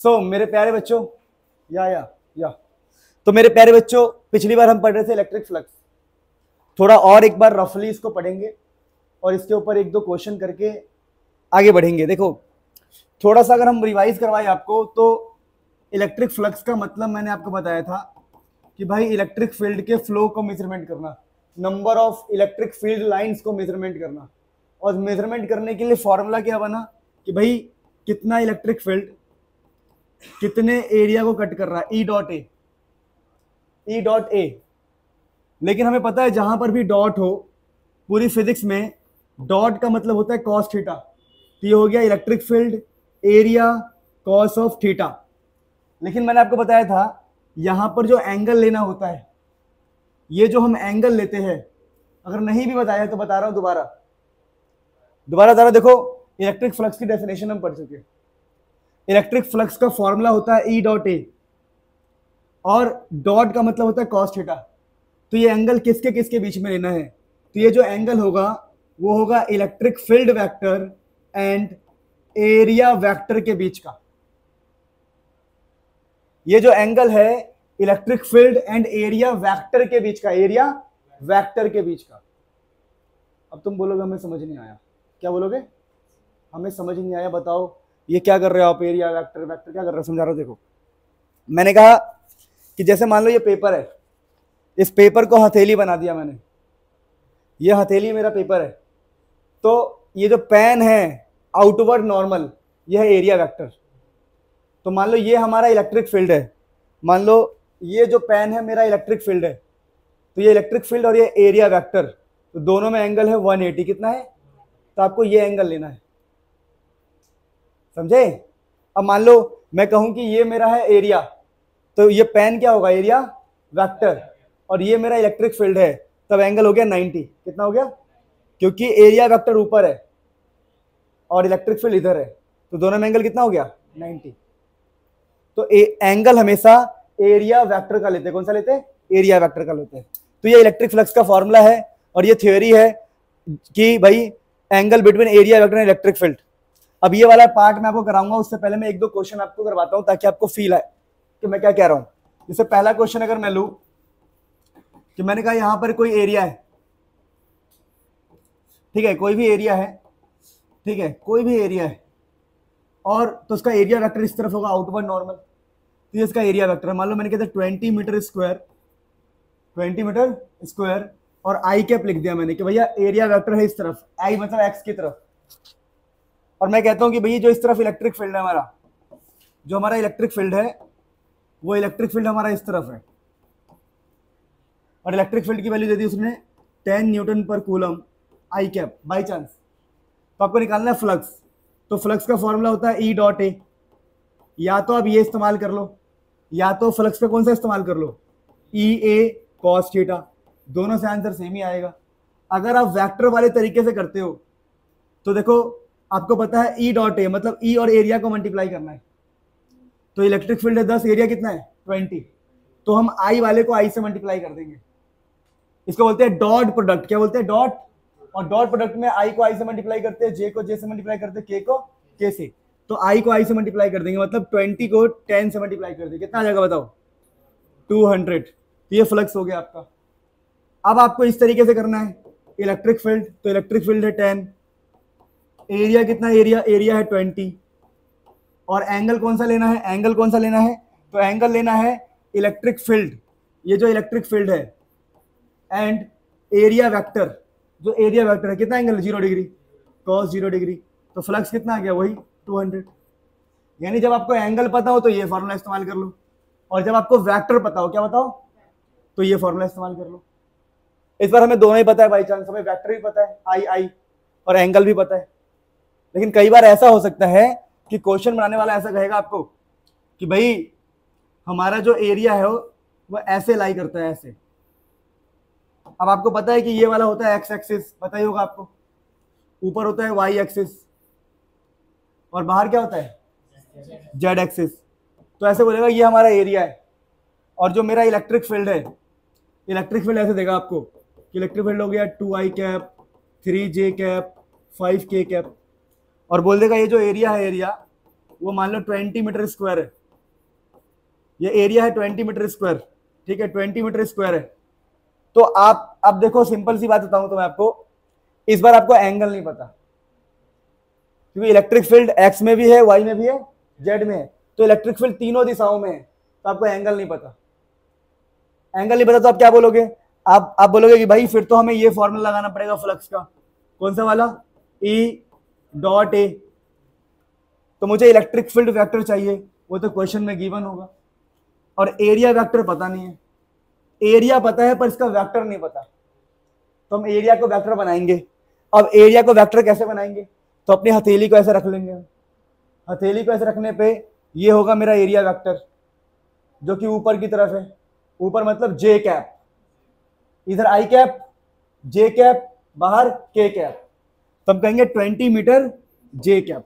मेरे प्यारे बच्चों, या तो मेरे प्यारे बच्चों, पिछली बार हम पढ़ रहे थे इलेक्ट्रिक फ्लक्स। थोड़ा और एक बार रफली इसको पढ़ेंगे और इसके ऊपर एक दो क्वेश्चन करके आगे बढ़ेंगे। देखो, थोड़ा सा अगर हम रिवाइज करवाएं आपको, तो इलेक्ट्रिक फ्लक्स का मतलब मैंने आपको बताया था कि भाई इलेक्ट्रिक फील्ड के फ्लो को मेजरमेंट करना, number of electric field lines को मेजरमेंट करना। और मेजरमेंट करने के लिए फॉर्मूला क्या बना कि भाई कितना इलेक्ट्रिक फील्ड कितने एरिया को कट कर रहा है, ई डॉट ए। लेकिन हमें पता है जहां पर भी डॉट हो, पूरी फिजिक्स में डॉट का मतलब होता है कॉस थीटा। तो ये हो गया electric field area cos of theta. लेकिन मैंने आपको बताया था यहां पर जो एंगल लेना होता है, ये जो हम एंगल लेते हैं, अगर नहीं भी बताया तो बता रहा हूं दोबारा देखो, इलेक्ट्रिक फ्लक्स की डेफिनेशन हम पढ़ चुके। इलेक्ट्रिक फ्लक्स का फॉर्मूला होता है ई डॉट ए, और डॉट का मतलब होता है कॉस थीटा। तो ये एंगल किसके किसके बीच में लेना है? तो ये जो एंगल होगा वो होगा electric field vector and area vector के बीच का। ये जो एंगल है electric field and area vector के बीच का, एरिया वेक्टर के बीच का। अब तुम बोलोगे हमें समझ नहीं आया। क्या बोलोगे? हमें समझ नहीं आया, बताओ ये क्या कर रहे हो आप? एरिया वेक्टर वेक्टर क्या कर रहे हो, समझा रहा हूं। देखो, मैंने कहा कि जैसे मान लो ये पेपर है, इस पेपर को हथेली बना दिया मैंने, ये हथेली मेरा पेपर है। तो ये जो पेन है आउटवर्ड नॉर्मल, ये है एरिया वेक्टर। तो मान लो ये हमारा इलेक्ट्रिक फील्ड है, मान लो ये जो पेन है मेरा इलेक्ट्रिक फील्ड है। तो ये इलेक्ट्रिक फील्ड और ये एरिया वेक्टर, तो दोनों में एंगल है 180। कितना है? तो आपको ये एंगल लेना है, समझे? अब मान लो मैं कहूं कि ये मेरा है एरिया, तो ये पेन क्या होगा? Area vector. और ये मेरा इलेक्ट्रिक फील्ड है, तब एंगल हो गया 90। कितना हो गया? क्योंकि एरिया वेक्टर ऊपर है और इलेक्ट्रिक फील्ड इधर है, तो दोनों में एंगल कितना हो गया? 90। तो एंगल हमेशा एरिया वेक्टर का लेते हैं। कौन सा लेते हैं? एरिया वेक्टर का लेते हैं। तो ये इलेक्ट्रिक फ्लक्स का फॉर्मूला है और ये थ्योरी है कि भाई angle between area vector and electric field. अब ये वाला पार्ट मैं आपको कराऊंगा, उससे पहले मैं एक दो क्वेश्चन आपको करवाता हूं ताकि आपको फील आए कि मैं क्या कह रहा हूं। जैसे पहला क्वेश्चन अगर मैं लूं कि मैंने कहा यहां पर कोई एरिया है, ठीक है, कोई भी एरिया है, ठीक है, कोई भी एरिया है, और तो उसका एरिया वेक्टर इस तरफ होगा आउटवर्ड नॉर्मल। तो ये इसका एरिया वेक्टर है। मान लो मैंने कहता 20 मीटर स्क्वायर, 20 मीटर स्क्वायर, और आई कैप लिख दिया मैंने कि भैया एरिया वेक्टर है इस तरफ, आई मतलब एक्स की तरफ। और मैं कहता हूं कि भैया जो इस तरफ इलेक्ट्रिक फील्ड है हमारा, जो हमारा इलेक्ट्रिक फील्ड है, वो इलेक्ट्रिक फील्ड हमारा इस तरफ है, और इलेक्ट्रिक फील्ड की वैल्यू दे दी उसने 10 न्यूटन पर coulomb I cap by chance. तो आपको निकालना है फ्लक्स। तो फ्लक्स का फॉर्मूला होता है ई डॉट ए। या तो आप ये इस्तेमाल कर लो, या तो फ्लक्स पे कौन सा इस्तेमाल कर लो? ई ए कॉस थीटा। दोनों से आंसर सेम ही आएगा। अगर आप वेक्टर वाले तरीके से करते हो तो देखो, आपको पता है ई डॉट ए मतलब ई और एरिया को मल्टीप्लाई करना है। तो इलेक्ट्रिक फील्ड है 10, एरिया कितना है? 20। तो हम आई वाले को आई से मल्टीप्लाई कर देंगे। इसको बोलते हैं डॉट प्रोडक्ट। क्या बोलते हैं? डॉट। और डॉट प्रोडक्ट में आई को आई से मल्टीप्लाई करते हैं, जे को जे से मल्टीप्लाई करते हैं, के को के से। तो आई को आई से मल्टीप्लाई कर देंगे, मतलब 20 को 10 से मल्टीप्लाई कर देंगे। कितना आ जाएगा बताओ? 200। तो ये फ्लक्स हो गया आपका। अब आपको इस तरीके से करना है इलेक्ट्रिक फील्ड, तो इलेक्ट्रिक फील्ड है 10, एरिया कितना? एरिया है 20, और एंगल कौन सा लेना है? एंगल कौन सा लेना है? तो एंगल लेना है इलेक्ट्रिक फील्ड, ये जो इलेक्ट्रिक फील्ड है, एंड एरिया वेक्टर, जो एरिया वेक्टर है, कितना एंगल? 0 degree, cos 0 degree. तो फ्लक्स कितना आ गया? वही 200। यानी जब आपको एंगल पता हो तो ये फॉर्मूला इस्तेमाल कर लो, और जब आपको वेक्टर पता हो, क्या बताओ, तो ये फॉर्मूला इस्तेमाल कर लो। इस बार हमें दोनों ही पता है बाई चांस, हमें वेक्टर भी पता है आई आई, और एंगल भी पता है। लेकिन कई बार ऐसा हो सकता है कि क्वेश्चन बनाने वाला ऐसा कहेगा आपको कि भाई हमारा जो एरिया है वो ऐसे लाई करता है, ऐसे। अब आपको पता है कि ये वाला होता है एक्स एक्सिस, पता ही होगा आपको। ऊपर होता है वाई एक्सिस, और बाहर क्या होता है? Z axis. तो ऐसे बोलेगा ये हमारा एरिया है, और जो मेरा इलेक्ट्रिक फील्ड है, इलेक्ट्रिक फील्ड ऐसे देगा आपको कि इलेक्ट्रिक फील्ड हो गया 2i cap, 3j cap, 5k cap, और बोल देगा ये जो एरिया है, एरिया वो मान लो 20 मीटर स्क्वायर है, ये एरिया है 20 मीटर स्क्वायर, ठीक है, 20 मीटर स्क्वायर है। तो आप अब देखो, सिंपल सी बात बताऊं तो मैं आपको, इस बार आपको एंगल नहीं पता, क्योंकि इलेक्ट्रिक फील्ड एक्स में भी है, वाई में भी है, जेड में है, तो इलेक्ट्रिक फील्ड तीनों दिशाओं में है, तो आपको एंगल नहीं पता। एंगल नहीं पता तो आप क्या बोलोगे, आप बोलोगे कि भाई फिर तो हमें ये फॉर्मूला लगाना पड़ेगा फ्लक्स का, कौन सा वाला, ई डॉट ए। तो मुझे इलेक्ट्रिक फील्ड वेक्टर चाहिए, वो तो क्वेश्चन में गिवन होगा, और एरिया वेक्टर पता नहीं है, एरिया पता है पर इसका वेक्टर नहीं पता, तो हम एरिया को वेक्टर बनाएंगे। अब एरिया को वेक्टर कैसे बनाएंगे, तो अपनी हथेली को ऐसे रख लेंगे, हथेली को ऐसे रखने पे ये होगा मेरा एरिया वेक्टर, जो कि ऊपर की तरफ है, ऊपर मतलब जे कैप, इधर आई कैप, जे कैप, बाहर के कैप, तो हम कहेंगे 20 मीटर जे कैप।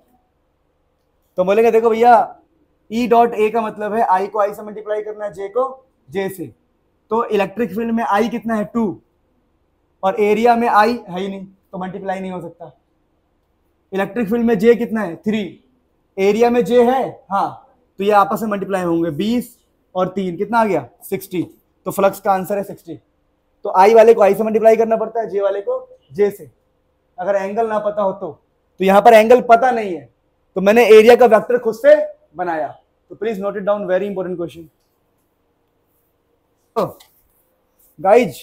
तो बोलेंगे देखो भैया, ई डॉट ए का मतलब है आई को आई से मल्टीप्लाई करना है, जे को जे से, तो इलेक्ट्रिक फील्ड में आई कितना है 2, और एरिया में आई है ही नहीं, तो मल्टीप्लाई नहीं हो सकता। इलेक्ट्रिक फील्ड में जे कितना है 3, एरिया में जे है, हाँ, तो ये आपस में मल्टीप्लाई होंगे, 20 और 3 कितना आ गया 60, तो फ्लक्स का आंसर है 60। तो आई वाले को आई से मल्टीप्लाई करना पड़ता है, जे वाले को जे से, अगर एंगल ना पता हो तो यहां पर एंगल पता नहीं है, तो मैंने एरिया का वेक्टर खुद से बनाया। तो please note it down, very important question guys.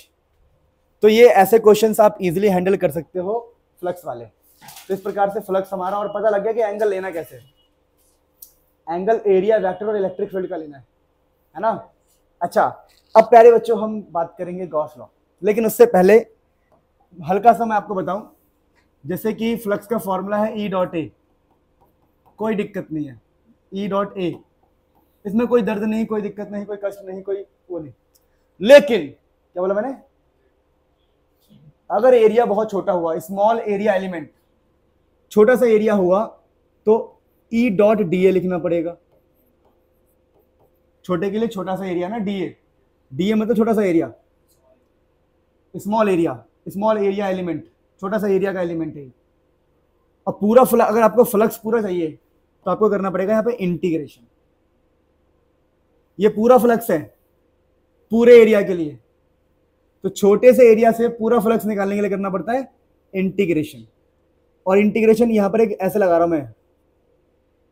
तो ये ऐसे क्वेश्चंस आप इजीली हैंडल कर सकते हो फ्लक्स वाले। तो इस प्रकार से फ्लक्स हमारा, और पता लग गया कि एंगल लेना कैसे है, एंगल एरिया वेक्टर और इलेक्ट्रिक फील्ड का लेना है ना। अच्छा, अब प्यारे बच्चों हम बात करेंगे गॉस लॉ, लेकिन उससे पहले हल्का सा मैं आपको बताऊं, जैसे कि फ्लक्स का फॉर्मूला है ई डॉट ए, कोई दिक्कत नहीं है, ई डॉट ए, इसमें कोई दर्द नहीं, कोई दिक्कत नहीं, कोई कष्ट नहीं, कोई वो नहीं। लेकिन क्या बोला मैंने, अगर एरिया बहुत छोटा हुआ, स्मॉल एरिया एलिमेंट, छोटा सा एरिया हुआ, तो ई डॉट डी ए लिखना पड़ेगा। छोटे के लिए छोटा सा एरिया ना, डी ए, डी ए मतलब छोटा सा एरिया, स्मॉल एरिया एलिमेंट, छोटा सा एरिया का एलिमेंट है। और पूरा अगर आपको फ्लक्स पूरा चाहिए तो आपको करना पड़ेगा यहाँ पे इंटीग्रेशन। ये पूरा फ्लक्स है पूरे एरिया के लिए, तो छोटे से एरिया से पूरा फ्लक्स निकालने के लिए करना पड़ता है इंटीग्रेशन। और इंटीग्रेशन यहां पर एक ऐसे लगा रहा हूं मैं,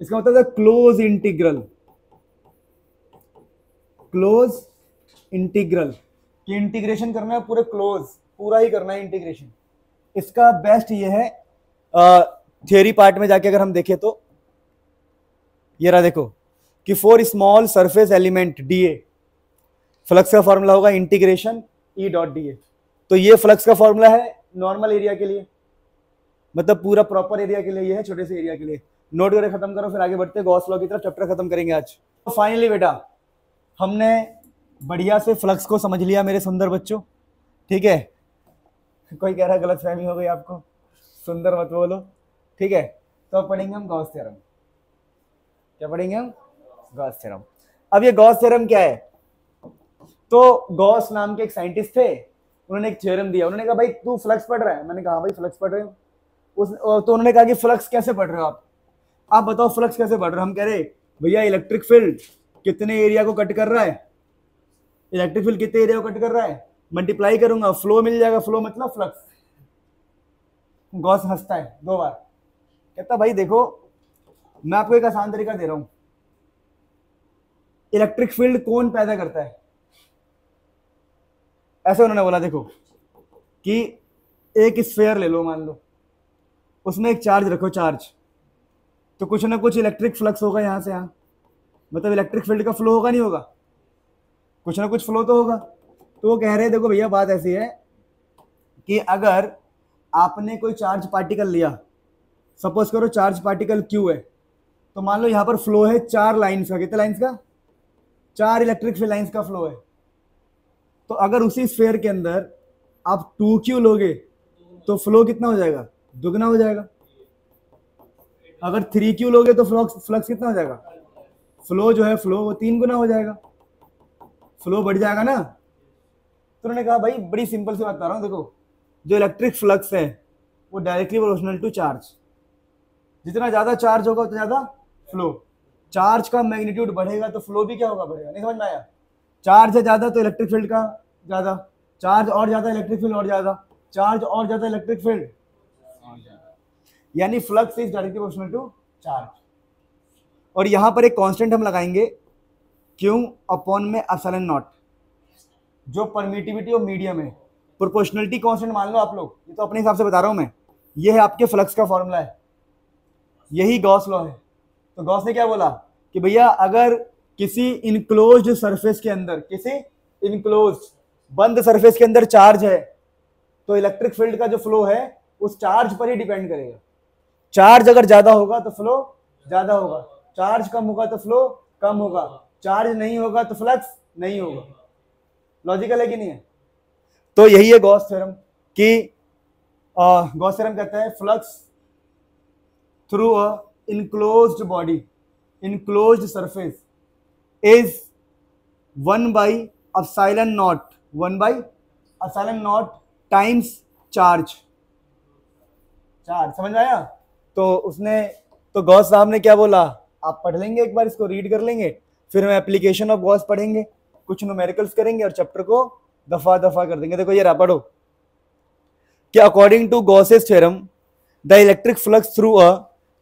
इसका मतलब है क्लोज इंटीग्रल, क्लोज इंटीग्रल, कि इंटीग्रेशन करना है पूरे क्लोज, पूरा ही करना है इंटीग्रेशन। इसका बेस्ट ये है, थियरी पार्ट में जाके अगर हम देखें तो ये रहा, देखो कि for small surface element D A, flux का फॉर्मूला होगा इंटीग्रेशन ई डॉट डी ए। तो ये फ्लक्स का फॉर्मूला है नॉर्मल एरिया के लिए, मतलब पूरा प्रॉपर एरिया के लिए, ये है छोटे से एरिया के लिए। नोट करके खत्म करो, फिर आगे बढ़ते हैं गॉस लॉ की तरफ, चैप्टर खत्म करेंगे आज। तो फाइनली बेटा हमने बढ़िया से फ्लक्स को समझ लिया मेरे सुंदर बच्चों, ठीक है। कोई कह रहा है गलत फहमी हो गई आपको, सुंदर मत बोलो, ठीक है। तो अब पढ़ेंगे हम गॉस थ्योरम। क्या पढ़ेंगे हम? Gauss theorem. अब ये गॉस थ्योरम क्या है, तो गॉस नाम के एक साइंटिस्ट थे, उन्होंने एक थ्योरम दिया। उन्होंने कहा भाई तू फ्लक्स पढ़ रहा है, मैंने कहा भाई फ्लक्स पढ़ रहे हो। तो उन्होंने कहा कि फ्लक्स कैसे पढ़ रहे हो आप बताओ फ्लक्स कैसे पढ़ रहे हो। हम कह रहे भैया इलेक्ट्रिक फील्ड कितने एरिया को कट कर रहा है, इलेक्ट्रिक फील्ड कितने एरिया को कट कर रहा है, मल्टीप्लाई करूंगा फ्लो मिल जाएगा, फ्लो मतलब फ्लक्स। गॉस हंसता है 2 बार, कहता भाई देखो मैं आपको एक आसान तरीका दे रहा हूं, इलेक्ट्रिक फील्ड कौन पैदा करता है। ऐसे उन्होंने बोला देखो कि एक स्फीयर ले लो, मान लो उसमें एक चार्ज रखो, चार्ज, तो कुछ ना कुछ इलेक्ट्रिक फ्लक्स होगा यहां से यहां, मतलब इलेक्ट्रिक फील्ड का फ्लो होगा नहीं होगा, कुछ ना कुछ फ्लो तो होगा। तो वो कह रहे हैं देखो भैया बात ऐसी है कि अगर आपने कोई चार्ज पार्टिकल लिया, सपोज करो चार्ज पार्टिकल क्यू है, तो मान लो यहां पर फ्लो है 4 लाइन्स का, कितने लाइन्स का, 4 इलेक्ट्रिक फील्ड लाइन्स का फ्लो है। तो अगर उसी स्फीयर के अंदर आप 2Q लोगे तो फ्लो कितना हो जाएगा, दुगना हो जाएगा। अगर 3Q लोगे तो फ्लक्स कितना हो जाएगा, फ्लो जो है फ्लो वो 3 गुना हो जाएगा, फ्लो बढ़ जाएगा ना। तो उन्होंने कहा भाई बड़ी सिंपल सी बात बता रहा हूं, देखो जो इलेक्ट्रिक फ्लक्स है वो डायरेक्टली प्रोपोर्शनल टू चार्ज, जितना ज्यादा चार्ज होगा उतना ज्यादा फ्लो। चार्ज का मैग्नीट्यूड बढ़ेगा तो फ्लो भी क्या होगा, बढ़ेगा। नहीं समझ में आया? चार्ज है ज्यादा तो इलेक्ट्रिक फील्ड का ज्यादा, चार्ज और ज्यादा इलेक्ट्रिक फील्ड और ज्यादा, चार्ज और ज्यादा इलेक्ट्रिक फील्ड, यानी flux is directly proportional to charge. और यहां पर एक कांस्टेंट हम लगाएंगे क्यू अपॉन में एप्सिलॉन नॉट, जो परमिटिविटी ऑफ मीडियम है। प्रोपोर्शनलिटी कांस्टेंट मान लो आप लोग, ये तो अपने हिसाब से बता रहा हूं मैं। ये है आपके फ्लक्स का फॉर्मूला है, यही गॉस लॉ है। तो गॉस ने क्या बोला कि भैया अगर किसी इनक्लोज्ड सरफेस के अंदर, किसी इनक्लोज्ड बंद सरफेस के अंदर चार्ज है, तो इलेक्ट्रिक फील्ड का जो फ्लो है उस चार्ज पर ही डिपेंड करेगा। चार्ज अगर ज्यादा होगा तो फ्लो ज्यादा होगा, चार्ज कम होगा तो फ्लो कम होगा, चार्ज नहीं होगा तो फ्लक्स नहीं होगा। लॉजिकल है कि नहीं है? तो यही है गॉस थ्योरम कि गॉस थ्योरम कहता है flux through a enclosed body, enclosed surface is 1/एप्सिलॉन नॉट, 1/एप्सिलॉन नॉट टाइम्स चार्ज। चार्ज समझ में आया? तो उसने, तो गॉस साहब ने क्या बोला, आप पढ़ लेंगे एक बार, इसको रीड कर लेंगे, फिर हम एप्लीकेशन ऑफ गॉस पढ़ेंगे, कुछ न्यूमेरिकल्स करेंगे और चैप्टर को दफा दफा कर देंगे। देखो ये रहा, पढ़ो कि according to Gauss's theorem the electric flux through a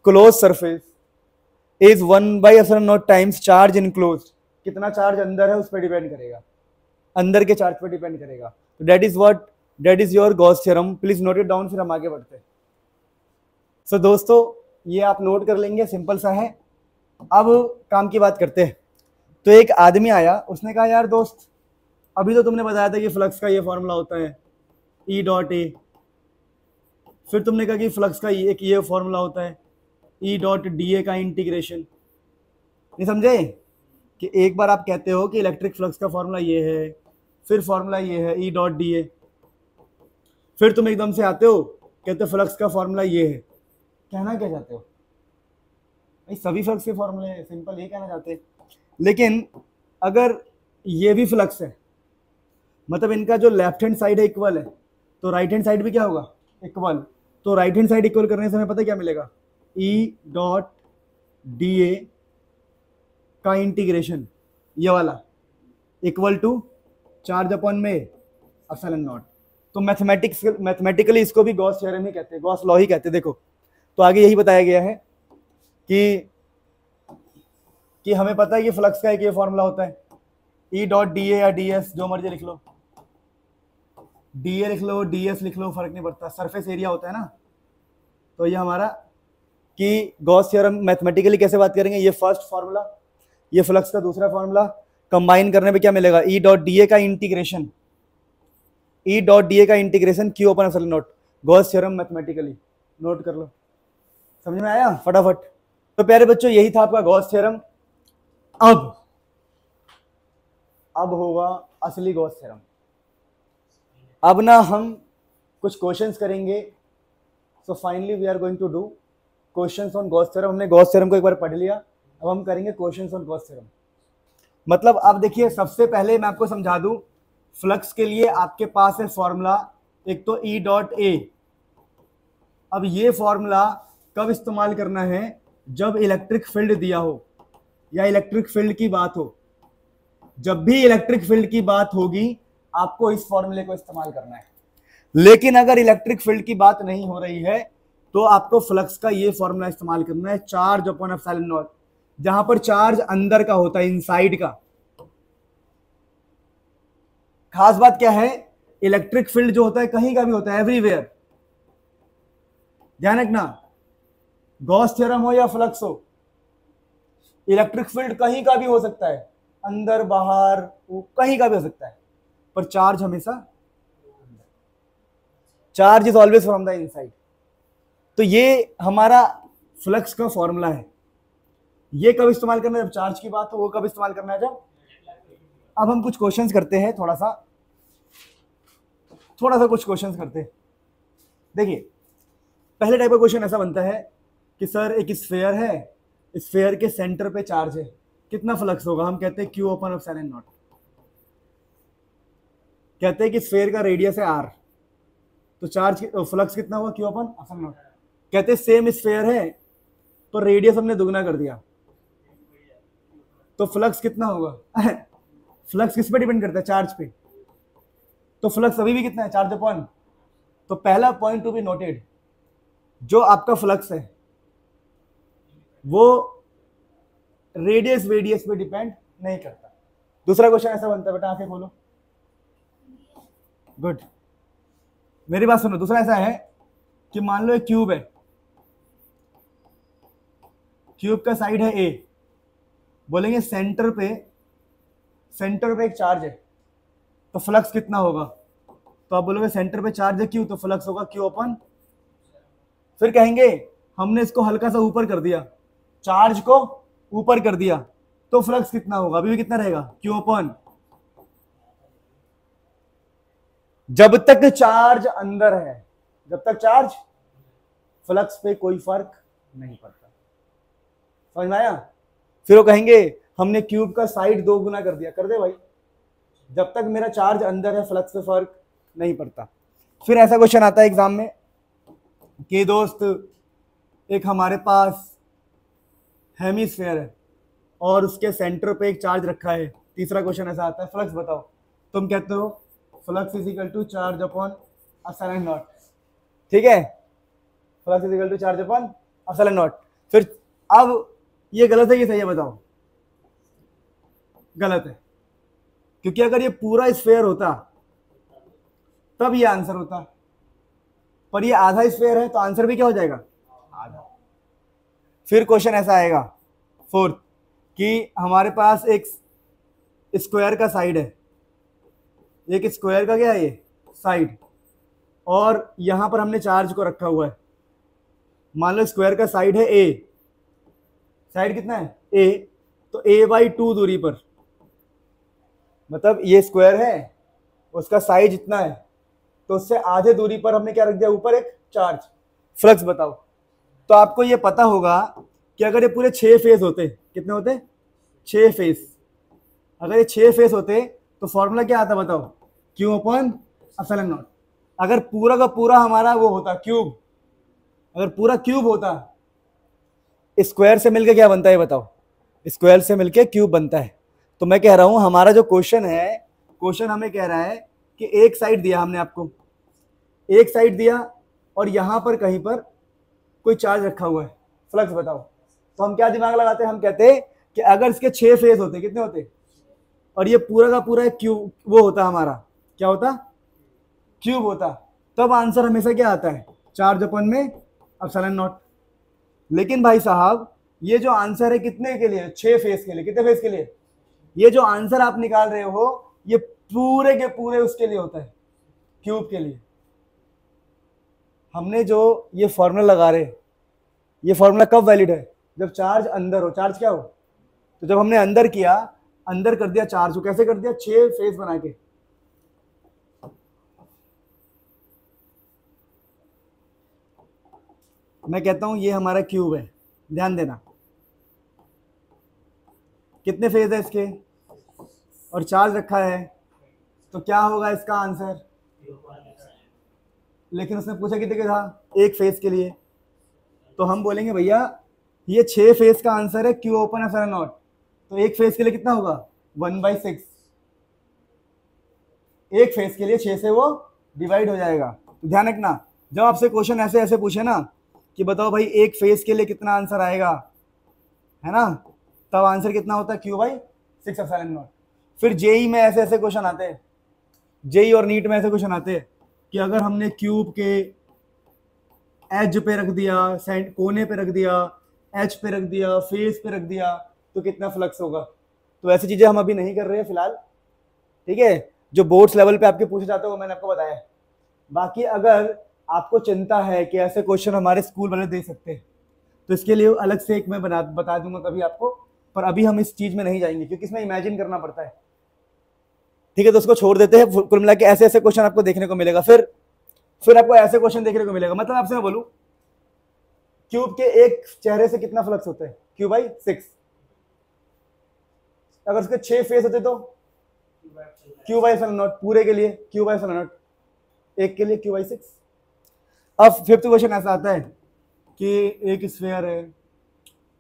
close surface is 1/एप्सिलॉन नॉट टाइम्स चार्ज इनक्लोज्ड। कितना चार्ज अंदर है उस पर डिपेंड करेगा, अंदर के चार्ज पर डिपेंड करेगा। तो that is your Gauss theorem. Please note it down, फिर हम आगे बढ़ते हैं। सो दोस्तों ये आप नोट कर लेंगे, सिंपल सा है। अब काम की बात करते हैं। तो एक आदमी आया, उसने कहा यार दोस्त, अभी तो तुमने बताया था कि फ्लक्स का ये फॉर्मूला होता है ई डॉट ए, फिर तुमने कहा कि फ्लक्स का एक ये फॉर्मूला होता है ई डॉट डी ए का इंटीग्रेशन। नहीं समझे कि एक बार आप कहते हो कि इलेक्ट्रिक फ्लक्स का फॉर्मूला ये है, फिर फॉर्मूला ये है ई डॉट डी ए, फिर तुम एकदम से आते हो कहते हो फ्लक्स का फॉर्मूला ये है। कहना क्या चाहते हो भाई? सभी फ्लक्स के फॉर्मूले हैं, सिंपल ये कहना चाहते हैं। लेकिन अगर ये भी फ्लक्स है, मतलब इनका जो लेफ्ट हैंड साइड है इक्वल है, तो राइट हैंड साइड भी क्या होगा, इक्वल। तो राइट हैंड साइड इक्वल करने से हमें पता क्या मिलेगा, ई डॉट डी ए का इंटीग्रेशन ये वाला इक्वल टू चार्ज अपॉन में एप्सिलॉन नॉट। तो मैथमेटिकली इसको भी गॉस थ्योरम ही कहते हैं, गॉस लॉ ही कहते हैं। देखो तो आगे यही बताया गया है कि हमें पता है कि फ्लक्स का एक ये फॉर्मूला होता है ई डॉट डी ए या डी एस, जो मर्जी लिख लो, डी ए लिख लो डी एस लिख लो, फर्क नहीं पड़ता, सरफेस एरिया होता है ना। तो ये हमारा कि गॉस थ्योरम मैथमेटिकली कैसे बात करेंगे, ये फर्स्ट फॉर्मूला, ये फ्लक्स का दूसरा फॉर्मूला, कंबाइन करने पे क्या मिलेगा, ई डॉट डी ए का integration, e dot d a का integration q upon epsilon not. Gauss theorem mathematically note कर लो। समझ में आया फटाफट? तो प्यारे बच्चों यही था आपका गॉस थ्योरम। अब होगा असली गॉस थ्योरम। अब ना हम कुछ क्वेश्चंस करेंगे। So finally we are going to do questions on Gauss theorem. हमने गॉस थ्योरम को एक बार पढ़ लिया, अब हम करेंगे क्वेश्चंस ऑन गॉस थ्योरम। मतलब आप देखिए, सबसे पहले मैं आपको समझा दूं, फ्लक्स के लिए आपके पास है फॉर्मूला, एक तो ई डॉट ए। अब ये फॉर्मूला कब इस्तेमाल करना है, जब इलेक्ट्रिक फील्ड दिया हो या इलेक्ट्रिक फील्ड की बात हो। जब भी इलेक्ट्रिक फील्ड की बात होगी आपको इस फॉर्मूले को इस्तेमाल करना है। लेकिन अगर इलेक्ट्रिक फील्ड की बात नहीं हो रही है तो आपको फ्लक्स का ये फॉर्मूला इस्तेमाल करना है, चार्ज अपॉन एप्सिलॉन नॉट, जहां पर चार्ज अंदर का होता है, इनसाइड का। खास बात क्या है, इलेक्ट्रिक फील्ड जो होता है कहीं का भी होता है, एवरीवेयर। ध्यान रखना, गॉस थ्योरम हो या फ्लक्स हो, इलेक्ट्रिक फील्ड कहीं का भी हो सकता है, अंदर बाहर कहीं का भी हो सकता है, पर चार्ज हमेशा, charge is always from the inside. तो ये हमारा फ्लक्स का फॉर्मूला है। ये कब इस्तेमाल करना है, जब चार्ज की बात हो। वो कब इस्तेमाल करना है, जब। अब हम कुछ क्वेश्चंस करते हैं, थोड़ा सा कुछ क्वेश्चंस करते हैं। देखिए पहले टाइप का क्वेश्चन ऐसा बनता है कि सर एक स्फीयर है, स्फीयर के सेंटर पे चार्ज है, कितना फ्लक्स होगा। हम कहते हैं क्यू ओपन एप्सिलॉन नॉट। कहते हैं कि स्फीयर का रेडियस है आर, तो चार्ज फ्लक्स कितना होगा, क्यू ओपन एप्सिलॉन नॉट। कहते हैं सेम स्फीयर है तो रेडियस हमने दुगना कर दिया, तो फ्लक्स कितना होगा? फ्लक्स किस पे डिपेंड करता है? चार्ज पे। तो फ्लक्स अभी भी कितना है? Charge upon. तो पहला पॉइंट टू बी नोटेड, जो आपका फ्लक्स है वो रेडियस वेडियस पे डिपेंड नहीं करता। दूसरा क्वेश्चन ऐसा बनता है, बेटा आंखें खोलो, गुड, मेरी बात सुनो। दूसरा ऐसा है कि मान लो एक क्यूब है, क्यूब का साइड है ए, बोलेंगे सेंटर पे एक चार्ज है, तो फ्लक्स कितना होगा? तो आप बोलोगे सेंटर पे चार्ज है क्यू, तो फ्लक्स होगा क्यू अपन। फिर कहेंगे हमने इसको हल्का सा ऊपर कर दिया, चार्ज को ऊपर कर दिया, तो फ्लक्स कितना होगा? अभी भी कितना रहेगा? क्यू अपन। जब तक चार्ज अंदर है, जब तक चार्ज, फ्लक्स पे कोई फर्क नहीं पड़ता। समझ में आया? फिर वो कहेंगे हमने क्यूब का साइड 2 गुना कर दिया, कर दे भाई, जब तक मेरा चार्ज अंदर है फ्लक्स पे फर्क नहीं पड़ता। फिर ऐसा क्वेश्चन आता है एग्जाम में कि दोस्त एक हमारे पास हेमिस्फेयर है और उसके सेंटर पे एक चार्ज रखा है। तीसरा क्वेश्चन ऐसा आता है, फ्लक्स बताओ। तुम कहते हो flux is equal to charge upon epsilon naught, ठीक है, flux is equal to charge upon epsilon naught. फिर अब ये गलत है कि सही है? बताओ। गलत है, क्योंकि अगर ये पूरा स्फेयर होता तब ये आंसर होता, पर ये आधा स्फेयर है तो आंसर भी क्या हो जाएगा? आधा। फिर क्वेश्चन ऐसा आएगा फोर्थ कि हमारे पास एक स्क्वायर का साइड है, एक स्क्वायर का क्या है ये साइड, और यहां पर हमने चार्ज को रखा हुआ है। मान लो स्क्वायर का साइड है ए, साइड कितना है? ए, तो a/2 दूरी पर, मतलब ये स्क्वायर है, उसका साइज जितना है, तो उससे आधे दूरी पर हमने क्या रख दिया? ऊपर एक चार्ज। फ्लक्स बताओ। तो आपको ये पता होगा कि अगर ये पूरे 6 फेज होते, कितने होते? 6 फेज। अगर ये 6 फेज होते तो फॉर्मूला क्या आता बताओ? Q upon epsilon not. अगर पूरा का पूरा हमारा वो होता क्यूब, अगर पूरा क्यूब होता, स्क्वायर से मिलके क्या बनता है बताओ? स्क्वायर से मिलके क्यूब बनता है। तो मैं कह रहा हूं हमारा जो क्वेश्चन है, क्वेश्चन हमें कह रहा है कि एक साइड दिया हमने आपको, एक साइड दिया और यहां पर कहीं पर कोई चार्ज रखा हुआ है, फ्लक्स बताओ। तो हम क्या दिमाग लगाते हैं? हम कहते हैं कि अगर इसके 6 फेज होते, कितने होते? और ये पूरा का पूरा क्यूब वो होता हमारा, क्या होता? क्यूब होता, तब आंसर हमेशा क्या आता है? चार्ज अपन में एप्सिलॉन नॉट। लेकिन भाई साहब ये जो आंसर है कितने के लिए? 6 फेज के लिए। कितने फेज के लिए? ये जो आंसर आप निकाल रहे हो ये पूरे के पूरे उसके लिए होता है, क्यूब के लिए। हमने जो ये फॉर्मूला लगा रहे, ये फॉर्मूला कब वैलिड है? जब चार्ज अंदर हो। चार्ज क्या हो? तो जब हमने अंदर किया, अंदर कर दिया चार्ज को, कैसे कर दिया? 6 फेज बना के। मैं कहता हूं ये हमारा क्यूब है, ध्यान देना, कितने फेज है इसके, और चार्ज रखा है, तो क्या होगा इसका आंसर? लेकिन उसने पूछा कितने के था? एक फेज के लिए। तो हम बोलेंगे भैया ये 6 फेज का आंसर है क्यू ओपन एप्सिलॉन नॉट, तो एक फेज के लिए कितना होगा? 1/6। एक फेज के लिए 6 से वो डिवाइड हो जाएगा। तो ध्यान रखना, जब आपसे क्वेश्चन ऐसे ऐसे पूछे ना कि बताओ भाई एक फेज के लिए कितना आंसर आएगा, है ना, तब आंसर कितना होता है? Q/6 epsilon naught. फिर जेई में ऐसे ऐसे क्वेश्चन आते हैं, जेई और नीट में ऐसे क्वेश्चन आते हैं कि अगर हमने क्यूब के एज पे रख दिया, कोने पे रख दिया, एच पे रख दिया, फेस पे रख दिया, तो कितना फ्लक्स होगा। तो ऐसी चीजें हम अभी नहीं कर रहे हैं फिलहाल, ठीक है। जो बोर्ड्स लेवल पे आपके पूछे जाते हैं वो मैंने आपको बताया। बाकी अगर आपको चिंता है कि ऐसे क्वेश्चन हमारे स्कूल वाले दे सकते हैं, तो इसके लिए अलग से एक मैं बता दूंगा कभी आपको, पर अभी हम इस चीज में नहीं जाएंगे क्योंकि इसमें इमेजिन करना पड़ता है, ठीक है। तो उसको छोड़ देते हैं। कुल मिला के ऐसे ऐसे क्वेश्चन आपको देखने को मिलेगा। फिर आपको ऐसे क्वेश्चन देखने को मिलेगा। मतलब आपसे मैं बोलूं क्यूब के एक चेहरे से कितना फ्लक्स होता है? Q/6। अगर उसके 6 फेस होते तो Q/एप्सिलॉन नॉट, पूरे के लिए Q/एप्सिलॉन नॉट, एक के लिए Q/6। अब फिफ्थ क्वेश्चन ऐसा आता है कि एक स्फीयर है,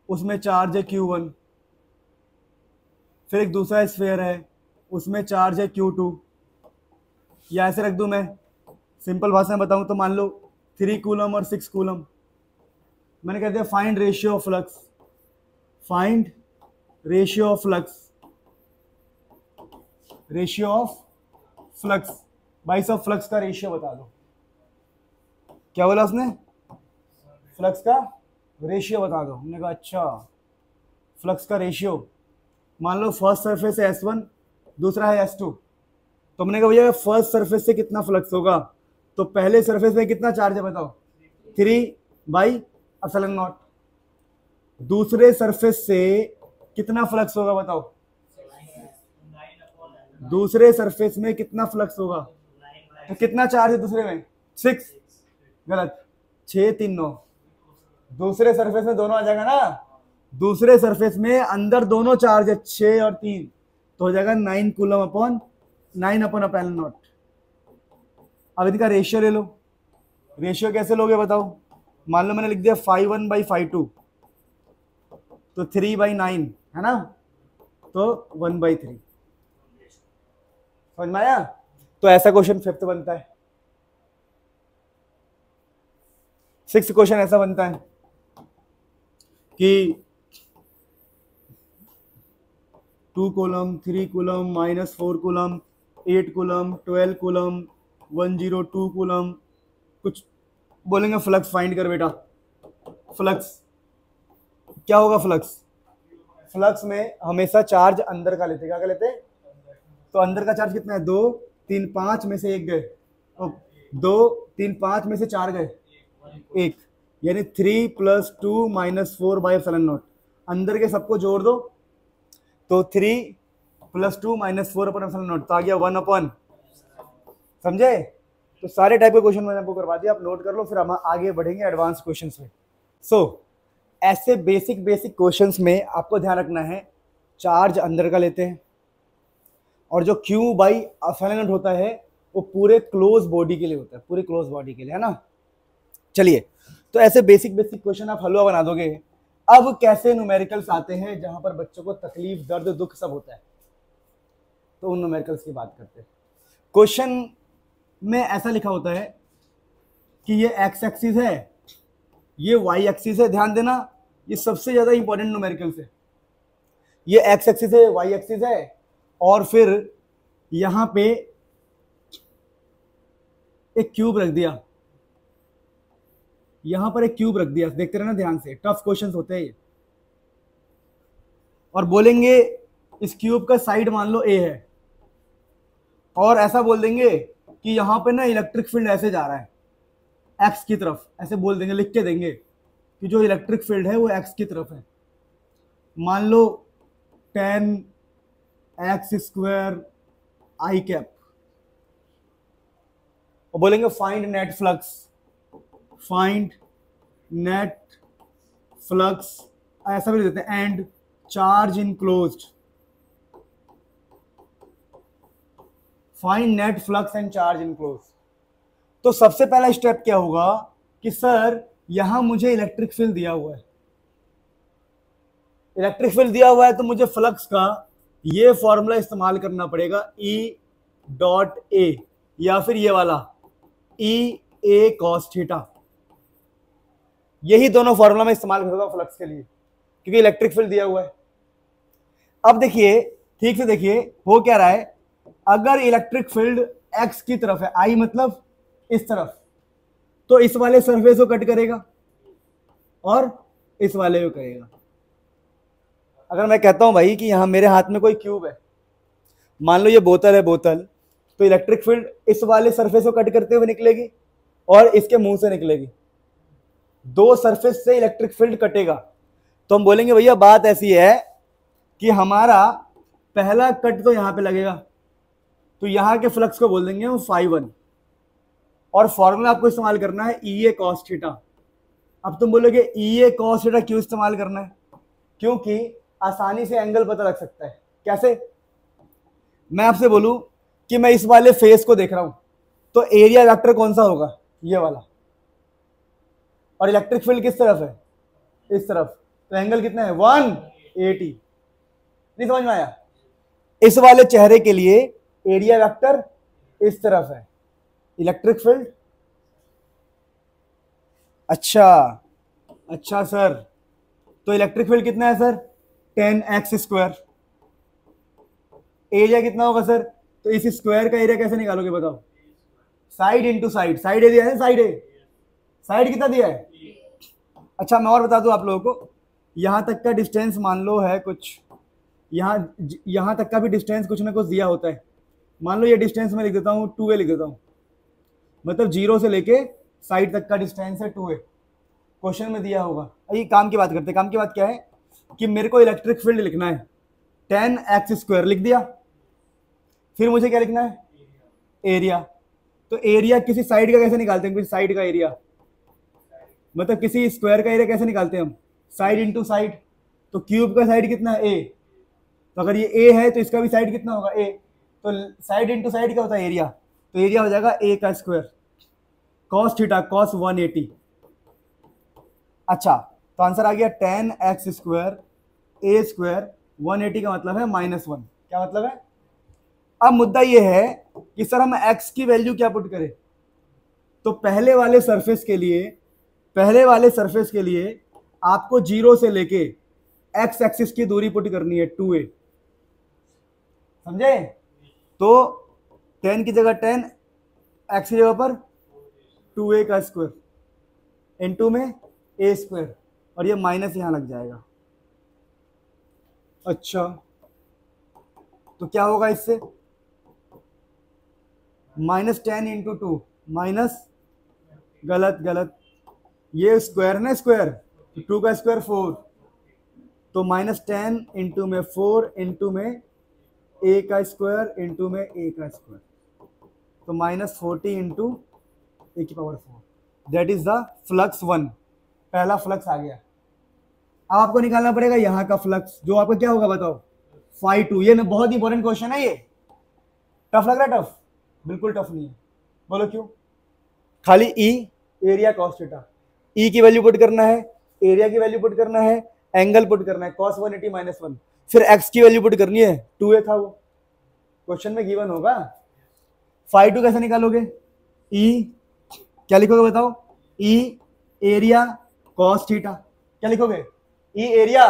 उसमें चार्ज है Q1, फिर एक दूसरा स्फीयर है, उसमें चार्ज है Q2, या ऐसे रख दूं मैं, सिंपल भाषा में बताऊं तो मान लो 3 कूलम और 6 कूलम। मैंने कह दिया find ratio of flux, find ratio of flux, ratio of flux, भाई साहब फ्लक्स का रेशियो बता दो। क्या बोला उसने? फ्लक्स का रेशियो बता दो। हमने कहा अच्छा फ्लक्स का रेशियो, मान लो फर्स्ट सरफेस है S1, दूसरा है S2, तो हमने कहा भैया फर्स्ट सरफेस से कितना फ्लक्स होगा, तो पहले सरफेस में कितना चार्ज है बताओ, 3/ε0। दूसरे सरफेस से कितना फ्लक्स होगा बताओ, दूसरे सरफेस में कितना फ्लक्स होगा, तो कितना चार्ज है दूसरे में, 6, गलत, 6 3 9, दूसरे सरफेस में दोनों आ जाएगा ना, दूसरे सरफेस में अंदर दोनों चार्ज है 6 और 3, तो हो जाएगा 9 कूलम अपॉन 9/ε0। अब इनका रेशियो ले लो। रेशियो कैसे लोगे बताओ? मान लो मैंने लिख दिया 5/1/2, तो 3/9 है ना, तो 1/3। समझ में आया? तो ऐसा क्वेश्चन 5th बनता है। 6th क्वेश्चन ऐसा बनता है कि 2 coulomb, 3 coulomb, -4 coulomb, 8 coulomb, 12 coulomb, 102 coulomb, कुछ बोलेंगे फ्लक्स फाइंड कर बेटा। फ्लक्स क्या होगा? फ्लक्स में हमेशा चार्ज अंदर का लेते, क्या लेते? तो अंदर का चार्ज कितना है? 2 3 5 में से 1 गए, 2 3 5 में से 4 गए, 1, यानी 3 + 2 - 4/ε0। अंदर के सबको जोड़ दो तो 3 + 2 - 4/ε0, तो आ गया 1/। समझे? तो सारे टाइप के क्वेश्चन मैंने आपको करवा दिया, आप नोट कर लो, फिर हम आगे बढ़ेंगे एडवांस क्वेश्चंस में। ऐसे बेसिक क्वेश्चंस में आपको ध्यान रखना है, चार्ज अंदर का लेते हैं, और जो Q/ε0 होता है वो पूरे क्लोज बॉडी के लिए होता है, पूरे क्लोज बॉडी के लिए, है ना। चलिए, तो ऐसे बेसिक क्वेश्चन आप हलवा बना दोगे। अब कैसे न्यूमेरिकल्स आते हैं जहां पर बच्चों को तकलीफ, दर्द, दुख सब होता है, तो उन न्यूमेरिकल्स की बात करते हैं। क्वेश्चन में ऐसा लिखा होता है कि ये x एक्सिस है, ये y एक्सिस है, ध्यान देना ये सबसे ज्यादा इंपॉर्टेंट न्यूमेरिकल्स है। ये x एक्सिस है, y एक्सिस है, और फिर यहां पे एक क्यूब रख दिया, यहां पर एक क्यूब रख दिया, देखते रहना ध्यान से, टफ क्वेश्चंस होते हैं ये। और बोलेंगे इस क्यूब का साइड मान लो A है, और ऐसा बोल देंगे कि यहां पे ना इलेक्ट्रिक फील्ड ऐसे जा रहा है x की तरफ, ऐसे बोल देंगे, लिख के देंगे कि जो इलेक्ट्रिक फील्ड है वो x की तरफ है। मान लो 10x² i कैप, और बोलेंगे find net flux, find net flux, ऐसा भी देते हैं, and charge enclosed, find net flux and charge enclosed. तो सबसे पहला स्टेप क्या होगा कि सर यहां मुझे इलेक्ट्रिक फील्ड दिया हुआ है, इलेक्ट्रिक फील्ड दिया हुआ है, तो मुझे फ्लक्स का ये फॉर्मूला इस्तेमाल करना पड़ेगा, E.A, या फिर ये वाला E.A cos थीटा। यही दोनों फॉर्मूला में इस्तेमाल करूंगा फ्लक्स के लिए, क्योंकि इलेक्ट्रिक फील्ड दिया हुआ है। अब देखिए, ठीक से देखिए हो क्या रहा है, अगर इलेक्ट्रिक फील्ड x की तरफ है, I मतलब इस तरफ, तो इस वाले सरफेस को कट करेगा और इस वाले को करेगा। अगर मैं कहता हूं भाई कि यहां मेरे हाथ में कोई क्यूब है, मान लो ये बोतल है, बोतल, तो इलेक्ट्रिक फील्ड इस वाले सरफेस को कट करते हुए निकलेगी और इसके मुंह से निकलेगी, दो सरफेस से इलेक्ट्रिक फील्ड कटेगा। तो हम बोलेंगे भैया बात ऐसी है कि हमारा पहला कट तो यहां पे लगेगा, तो यहां के फ्लक्स को बोल देंगे हम φ1, और फॉर्मूला आपको इस्तेमाल करना है E.A cos थीटा। अब तुम बोलोगे E.A cos थीटा क्यों इस्तेमाल करना है? क्योंकि आसानी से एंगल पता लग सकता है। कैसे? मैं आपसे बोलूं कि मैं इस वाले फेस को देख रहा हूं, तो एरिया वेक्टर कौन सा होगा? ये वाला, और इलेक्ट्रिक फील्ड किस तरफ है? इस तरफ, तो एंगल कितना है? 180। नहीं समझ में आया? इस वाले चेहरे के लिए एरिया वेक्टर इस तरफ है, इलेक्ट्रिक फील्ड। अच्छा सर, तो इलेक्ट्रिक फील्ड कितना है सर? 10x²। एरिया कितना होगा सर? तो इस स्क्वायर का एरिया कैसे निकालोगे बताओ? Side into side. Side area है, साइड ए, साइड कितना दिया है? अच्छा मैं और बता दूं आप लोगों को, यहां तक का डिस्टेंस मान लो है कुछ, यहां तक का भी डिस्टेंस कुछ ना कुछ दिया होता है। मान लो ये डिस्टेंस मैं लिख देता हूं 2a लिख देता हूं, मतलब 0 से लेके साइड तक का डिस्टेंस है 2a, क्वेश्चन में दिया होगा। ये काम की बात करते हैं। काम की बात क्या है कि मेरे को इलेक्ट्रिक फील्ड लिखना है, 10x² लिख दिया, फिर मुझे क्या लिखना है? एरिया। तो एरिया किसी साइड का कैसे निकालते हैं? किसी साइड का एरिया, मतलब किसी स्क्वायर का एरिया कैसे निकालते हैं हम? Side into side. तो क्यूब का साइड कितना है? ए। तो अगर ये ए है तो इसका भी साइड कितना होगा? ए। तो साइड इंटू साइड क्या होता है? एरिया। तो एरिया हो जाएगा ए का स्क्वायर, cos थीटा cos 180। अच्छा तो आंसर आ गया 10x² a² 180 का मतलब है -1। क्या मतलब है? अब मुद्दा ये है कि सर हम x की वैल्यू क्या पुट करें? तो पहले वाले सरफेस के लिए आपको 0 से लेके x एक्सिस की दूरी पुट करनी है 2a, समझे? तो 10 की जगह 10, x की जगह पर 2a का स्क्वायर इनटू में a², और ये माइनस यहां लग जाएगा। अच्छा तो क्या होगा इससे? -10 इंटू 2 माइनस, गलत, ये स्क्वायर ना स्क्वायर, 2 का स्क्वायर 4, तो -10 इंटू में 4 इंटू में a का स्क्वायर इंटू में a का स्क्वायर, तो -40 into a⁴। That is the flux 1। पहला फ्लक्स आ गया। अब आपको निकालना पड़ेगा यहाँ का फ्लक्स, जो आपका क्या होगा बताओ? φ2। ये ना बहुत इंपॉर्टेंट क्वेश्चन है। ये टफ लग रहा है? टफ बिल्कुल टफ नहीं है। बोलो क्यों? खाली E area cos theta, E की वैल्यू पुट करना है, एरिया की वैल्यू पुट करना है, एंगल पुट करना है cos 180 -1, फिर x की वैल्यू पुट करनी है, 2a था वो क्वेश्चन में गिवन होगा। φ2 कैसे निकालोगे? E क्या लिखोगे बताओ? E area cos theta. क्या लिखोगे? E area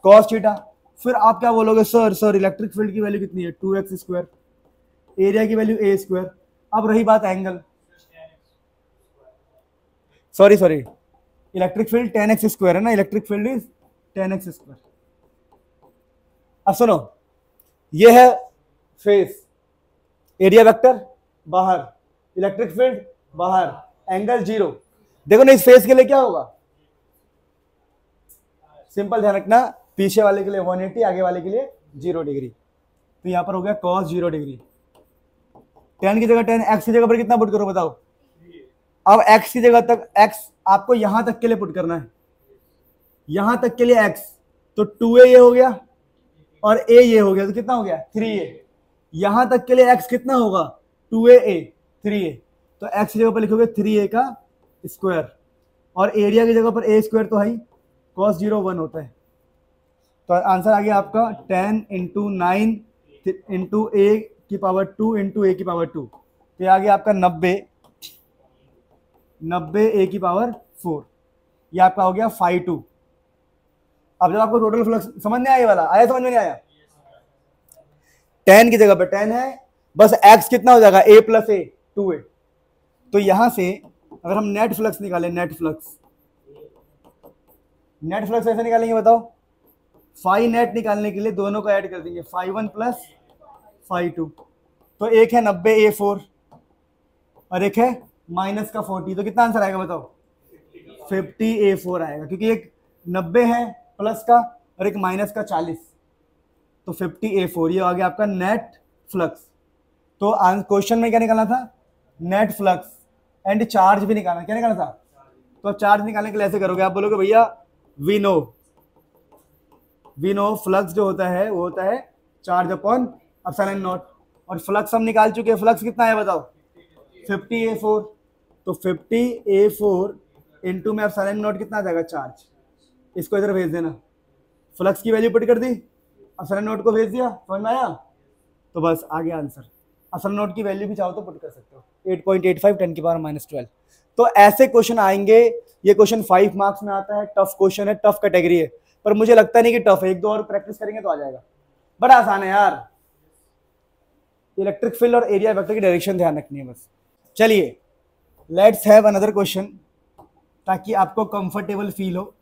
cos theta. फिर आप क्या बोलोगे? सर इलेक्ट्रिक फील्ड की वैल्यू कितनी है? 2x², एरिया की वैल्यू a²। अब रही बात angle, sorry electric field 10x² है ना, इलेक्ट्रिक फील्ड इज 10x²। अब सुनो, ये है फेस, एरिया वेक्टर बाहर, इलेक्ट्रिक फील्ड बाहर, एंगल 0। देखो ना इस फेस के लिए क्या होगा? सिंपल ध्यान रखना, पीछे वाले के लिए 180, आगे वाले के लिए 0 डिग्री। तो यहां पर हो गया cos 0 डिग्री। 10 की जगह 10, x की जगह पर कितना पुट करो बताओ? अब x की जगह तक, x आपको यहां तक के लिए पुट करना है, यहां तक के लिए x, तो 2a ये हो गया और a ये हो गया, तो कितना हो गया? 3a। यहां तक के लिए x कितना होगा? 2a 3a। तो x की जगह पर लिखोगे 3a का स्क्वायर, और एरिया की जगह पर a² तो है, cos 0 1 होता है। तो आंसर आ गया आपका 10 into 9 into a⁴2 into a⁴2। तो आ गया आपका 90 a⁴4। ये आपका हो गया φ2। अब जब आपको टोटल फ्लक्स समझ में आया, वाला आया, समझ में नहीं आया? 10 की जगह पे 10 है, बस x कितना हो जाएगा? a + a 2a। तो यहां से अगर हम नेट फ्लक्स निकालें, नेट फ्लक्स ऐसे निकालेंगे बताओ? फाई नेट निकालने के लिए दोनों को ऐड कर देंगे, φ1 + φ2। तो एक है 90 a4 और एक है -40, तो कितना आंसर आएगा बताओ? 50 a4 आएगा, क्योंकि एक 90 है प्लस का और एक माइनस का 40, तो 50 a4। ये आ गया आपका नेट फ्लक्स। तो क्वेश्चन में क्या निकालना था? नेट फ्लक्स एंड चार्ज भी निकालना। क्या निकालना था? तो चार्ज निकालने के लिए ऐसे करोगे, आप बोलोगे भैया वी नो फ्लक्स जो होता है वो होता है चार्ज अपॉन एप्सिलॉन नॉट, और फ्लक्स हम निकाल चुके हैं। फ्लक्स कितना है बताओ? 50 a4। तो 50 a4 इंटू में एप्सिलॉन नॉट कितना आ जाएगा? चार्ज। इसको इधर भेज देना, फ्लक्स की वैल्यू पुट कर दी, एप्सिलॉन नॉट को भेज दिया, समझ में आया? तो बस आ गया आंसर। असल नोट की वैल्यू भी चाहो तो पुट कर सकते हो, 8.85 10 की पावर -12। तो ऐसे क्वेश्चन आएंगे। ये क्वेश्चन 5 मार्क्स में आता है, टफ क्वेश्चन है, टफ कैटेगरी है, पर मुझे लगता नहीं कि टफ है, एक दो और प्रैक्टिस करेंगे तो आ जाएगा। बड़ा आसान है यार। इलेक्ट्रिक फील्ड और एरिया वेक्टर की डायरेक्शन ध्यान रखनी है बस। चलिए लेट्स हैव अनदर क्वेश्चन, ताकि आपको कंफर्टेबल फील हो।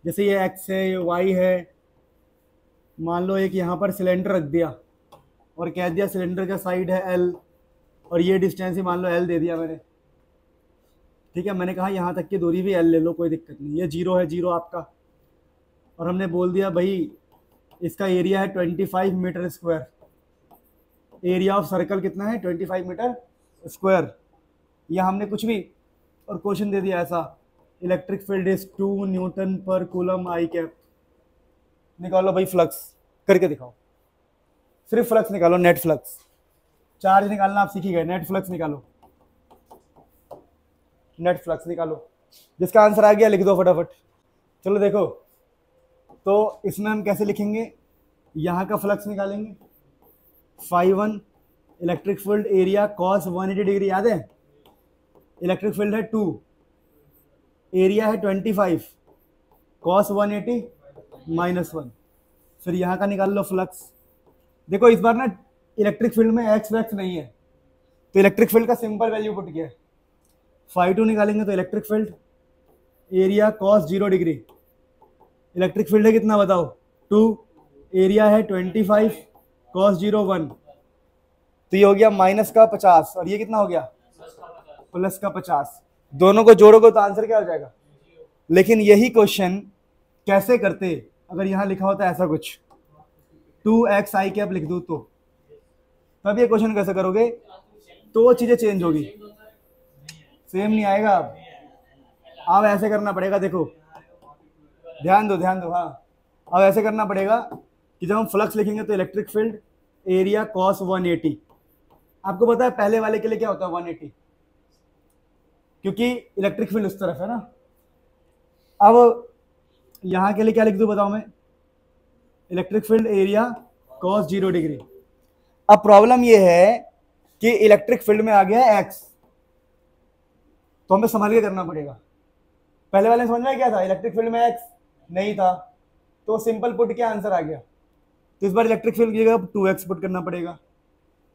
जैसे ये एक्स है, ये वाई है, मान लो एक यहाँ पर सिलेंडर रख दिया और कह दिया सिलेंडर का साइड है एल, और ये डिस्टेंस ही मान लो एल दे दिया मैंने, ठीक है। मैंने कहा यहाँ तक की दूरी भी एल ले लो, कोई दिक्कत नहीं। ये जीरो है, जीरो आपका, और हमने बोल दिया भाई इसका एरिया है 25 metre square. Area of circle कितना है? 25 मीटर स्क्वायर। या हमने कुछ भी और क्वेश्चन दे दिया ऐसा, इलेक्ट्रिक फील्ड इज 2 न्यूटन पर कूलम आई कैप। निकालो भाई फ्लक्स, करके दिखाओ, सिर्फ फ्लक्स निकालो, नेट फ्लक्स। चार्ज निकालना आप सीख ही गए, नेट फ्लक्स निकालो, नेट फ्लक्स निकालो। जिसका आंसर आ गया लिख दो फटाफट। चलो देखो, तो इसमें हम कैसे लिखेंगे, यहाँ का फ्लक्स निकालेंगे, φ1 electric field area cos 180 degree, याद है? इलेक्ट्रिक फील्ड है 2, एरिया है 25, cos 180 -1। फिर यहाँ का निकाल लो फ्लक्स। देखो इस बार ना इलेक्ट्रिक फील्ड में एक्स वैक्स नहीं है, तो इलेक्ट्रिक फील्ड का सिंपल वैल्यू पुट किया है। φ2 निकालेंगे तो electric field area cos 0 degree, electric field है कितना बताओ? 2, एरिया है 25, cos 0 1, तो ये हो गया -50, और ये कितना हो गया? +50। दोनों को जोड़ोगे तो आंसर क्या हो जाएगा? लेकिन यही क्वेश्चन कैसे करते अगर यहाँ लिखा होता है ऐसा कुछ, 2x i कैप लिख दूँ तो, तब ये क्वेश्चन कैसे करोगे? तो चीजें चेंज होगी, सेम नहीं आएगा। अब ऐसे करना पड़ेगा, देखो ध्यान दो ध्यान दो, हाँ अब ऐसे करना पड़ेगा कि जब हम फ्लक्स लिखेंगे तो इलेक्ट्रिक फील्ड एरिया cos 180, आपको पता है पहले वाले के लिए क्या होता है 180, क्योंकि इलेक्ट्रिक फील्ड उस तरफ है ना। अब यहाँ के लिए क्या लिख दूँ बताओ मैं? Electric field area cos 0 degree. अब प्रॉब्लम ये है कि इलेक्ट्रिक फील्ड में आ गया x, तो हमें संभाल के करना पड़ेगा। पहले वाले समझ में क्या था? इलेक्ट्रिक फील्ड में x नहीं था, तो सिंपल पुट के आंसर आ गया। तो इस बार इलेक्ट्रिक फील्ड की जगह 2x पुट करना पड़ेगा,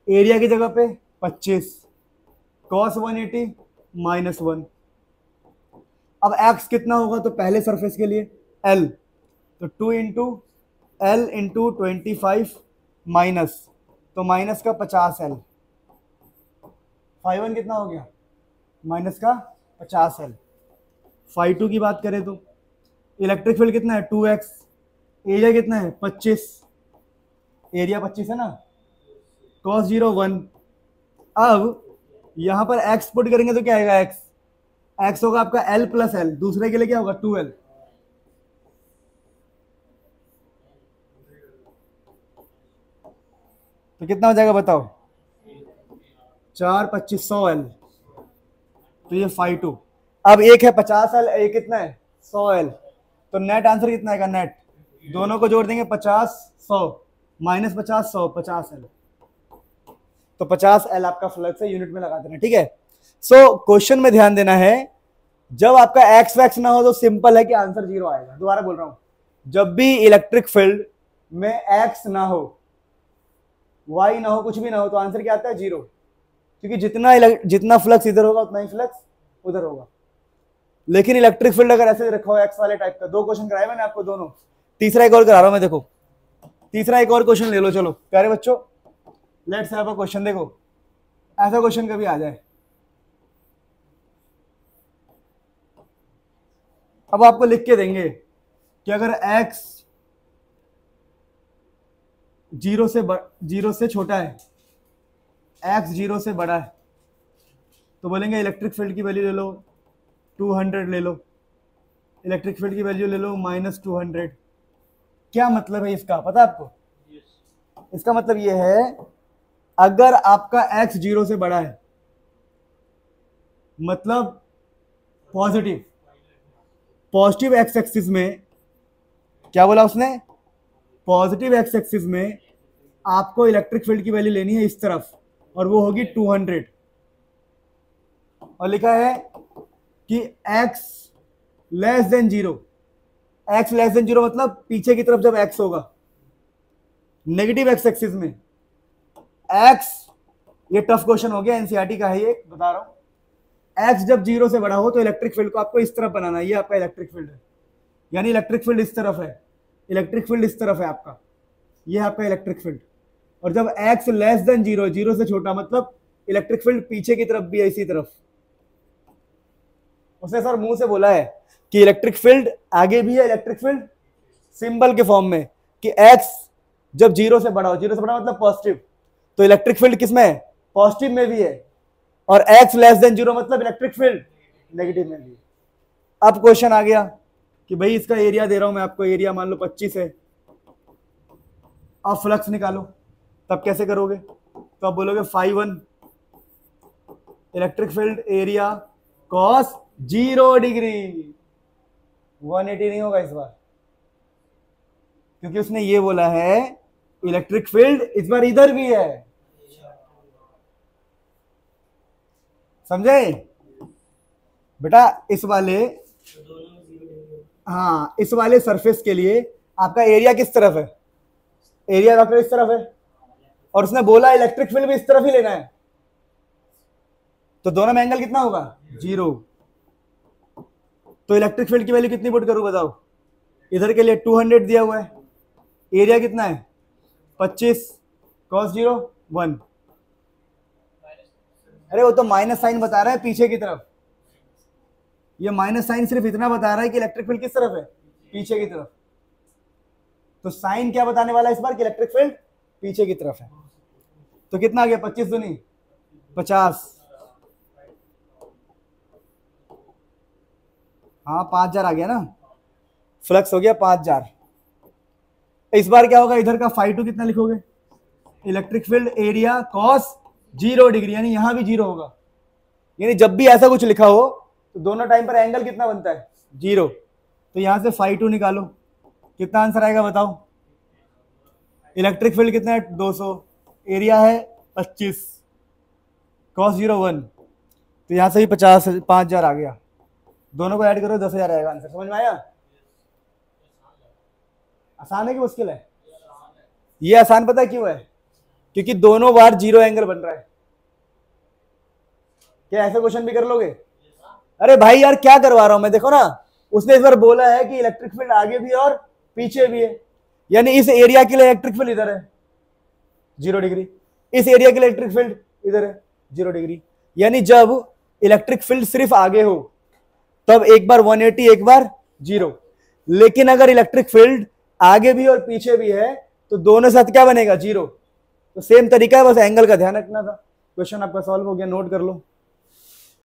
एरिया की जगह पे 25, cos 180 -1। अब x कितना होगा? तो पहले सरफेस के लिए l, तो 2 इंटू l इंटू 25 माइनस, तो माइनस का 50l, φ1 कितना हो गया? माइनस का 50l। φ2 की बात करें तो इलेक्ट्रिक फील्ड कितना है? 2x, एरिया कितना है? 25, एरिया 25 है ना, cos 0 1। अब यहां पर x पुट करेंगे तो क्या आएगा? x होगा आपका l प्लस l, दूसरे के लिए क्या होगा? 2l। तो कितना हो जाएगा बताओ? 4 25 100l, तो ये φ2। अब एक है 50l, एक कितना है? 100l, तो नेट आंसर कितना आएगा? नेट दोनों को जोड़ देंगे 50 100, -50 100 50l, तो 50l आपका फ्लक्स है, यूनिट में लगा देना, ठीक है। सो क्वेश्चन में ध्यान देना है, जब आपका एक्स वैक्स ना हो तो सिंपल है कि आंसर 0 आएगा। दोबारा बोल रहा हूं, जब भी इलेक्ट्रिक फील्ड में एक्स ना हो, वाई ना हो, कुछ भी ना हो, तो आंसर क्या आता है? 0, क्योंकि जितना फ्लक्स इधर होगा उतना ही फ्लक्स उधर होगा। लेकिन इलेक्ट्रिक फील्ड अगर ऐसे रखा हो एक्स वाले टाइप का, 2 क्वेश्चन कराए मैंने आपको दोनों, तीसरा एक और करा रहा हूं मैं। देखो तीसरा एक और क्वेश्चन ले लो, चलो प्यारे बच्चों, लेट्स हैव अ क्वेश्चन। देखो ऐसा क्वेश्चन कभी आ जाए, अब आपको लिख के देंगे कि अगर x 0 से छोटा है, x 0 से बड़ा है, तो बोलेंगे इलेक्ट्रिक फील्ड की वैल्यू ले लो 200, ले लो इलेक्ट्रिक फील्ड की वैल्यू ले लो -200। क्या मतलब है इसका, पता है आपको? इसका मतलब ये है, अगर आपका x 0 से बड़ा है, मतलब पॉजिटिव एक्स एक्सिस में, क्या बोला उसने? पॉजिटिव एक्स एक्सिस में आपको इलेक्ट्रिक फील्ड की वैल्यू लेनी है इस तरफ, और वो होगी 200, और लिखा है कि x less than 0, x less than 0 मतलब पीछे की तरफ जब x होगा नेगेटिव x एक्सिस में, x, ये टफ क्वेश्चन हो गया, एनसीईआरटी का है ये, बता रहा हूं, x जब 0 से बड़ा हो तो इलेक्ट्रिक फील्ड को आपको इस तरफ बनाना है, ये आपका इलेक्ट्रिक फील्ड है, यानी इलेक्ट्रिक फील्ड इस तरफ है, इलेक्ट्रिक फील्ड इस तरफ है आपका, ये आपका इलेक्ट्रिक फील्ड, और जब x लेस देन 0, 0 से छोटा मतलब इलेक्ट्रिक फील्ड पीछे की तरफ भी है, इसी तरफ। उसने सर मुंह से बोला है कि इलेक्ट्रिक फील्ड आगे भी है, इलेक्ट्रिक फील्ड सिंबल के फॉर्म में, कि x जब 0 से बड़ा हो, 0 से बड़ा मतलब पॉजिटिव, तो इलेक्ट्रिक फील्ड किसमें है, पॉजिटिव में भी है, और x लेस देन 0 मतलब इलेक्ट्रिक फील्ड नेगेटिव में भी है। अब क्वेश्चन आ गया कि भाई इसका एरिया दे रहा हूं मैं आपको, एरिया मान लो 25 है, अब फ्लक्स निकालो, तब कैसे करोगे, तो आप बोलोगे φ1 electric field area cos 0 degree, 180 नहीं होगा इस बार, क्योंकि उसने ये बोला है इलेक्ट्रिक फील्ड इस बार इधर भी है, समझे बेटा। इस वाले, हाँ इस वाले सरफेस के लिए आपका एरिया किस तरफ है, एरिया वेक्टर इस तरफ है, और उसने बोला इलेक्ट्रिक फील्ड भी इस तरफ ही लेना है, तो दोनों में एंगल कितना होगा, 0। तो इलेक्ट्रिक फील्ड की वैल्यू कितनी पुट करूं बताओ, इधर के लिए 200 दिया हुआ है, एरिया कितना है 25, cos 0 1, अरे वो तो माइनस साइन बता रहा है पीछे की तरफ, ये माइनस साइन सिर्फ इतना बता रहा है कि इलेक्ट्रिक फील्ड किस तरफ है, पीछे की तरफ, तो साइन क्या बताने वाला है इस बार कि इलेक्ट्रिक फील्ड पीछे की तरफ है। तो कितना आ गया, 25 दूनी 50, हाँ 5000 आ गया ना, फ्लक्स हो गया 5000। इस बार क्या होगा, इधर का φ2 कितना लिखोगे, electric field area cos 0 degree, यानी यहां भी 0 होगा, यानी जब भी ऐसा कुछ लिखा हो तो दोनों टाइम पर एंगल कितना बनता है, 0, तो यहां से φ2 निकालो, कितना आंसर आएगा बताओ, इलेक्ट्रिक फील्ड कितना है 200, एरिया है 25, cos 0 1, तो यहां से ही 5000 आ गया, दोनों को ऐड करो 10,000 आएगा आंसर। समझ में आया, आसान है कि मुश्किल है, ये आसान पता है क्यों है, क्योंकि दोनों बार 0 एंगल बन रहा है। क्या ऐसे क्वेश्चन भी कर लोगे, अरे भाई यार क्या करवा रहा हूं मैं, देखो ना उसने इस बार बोला है कि इलेक्ट्रिक फील्ड आगे भी और पीछे भी है, यानी इस एरिया के लिए इलेक्ट्रिक फील्ड इधर है 0 डिग्री, इस एरिया के लिए इलेक्ट्रिक फील्ड इधर है 0 डिग्री, यानी जब इलेक्ट्रिक फील्ड सिर्फ आगे हो तब एक बार 180 एक बार 0, लेकिन अगर इलेक्ट्रिक फील्ड आगे भी और पीछे भी है तो दोनों साथ क्या बनेगा 0। तो सेम तरीका है, बस एंगल का ध्यान रखना था। क्वेश्चन आपका सॉल्व हो गया, नोट कर लो।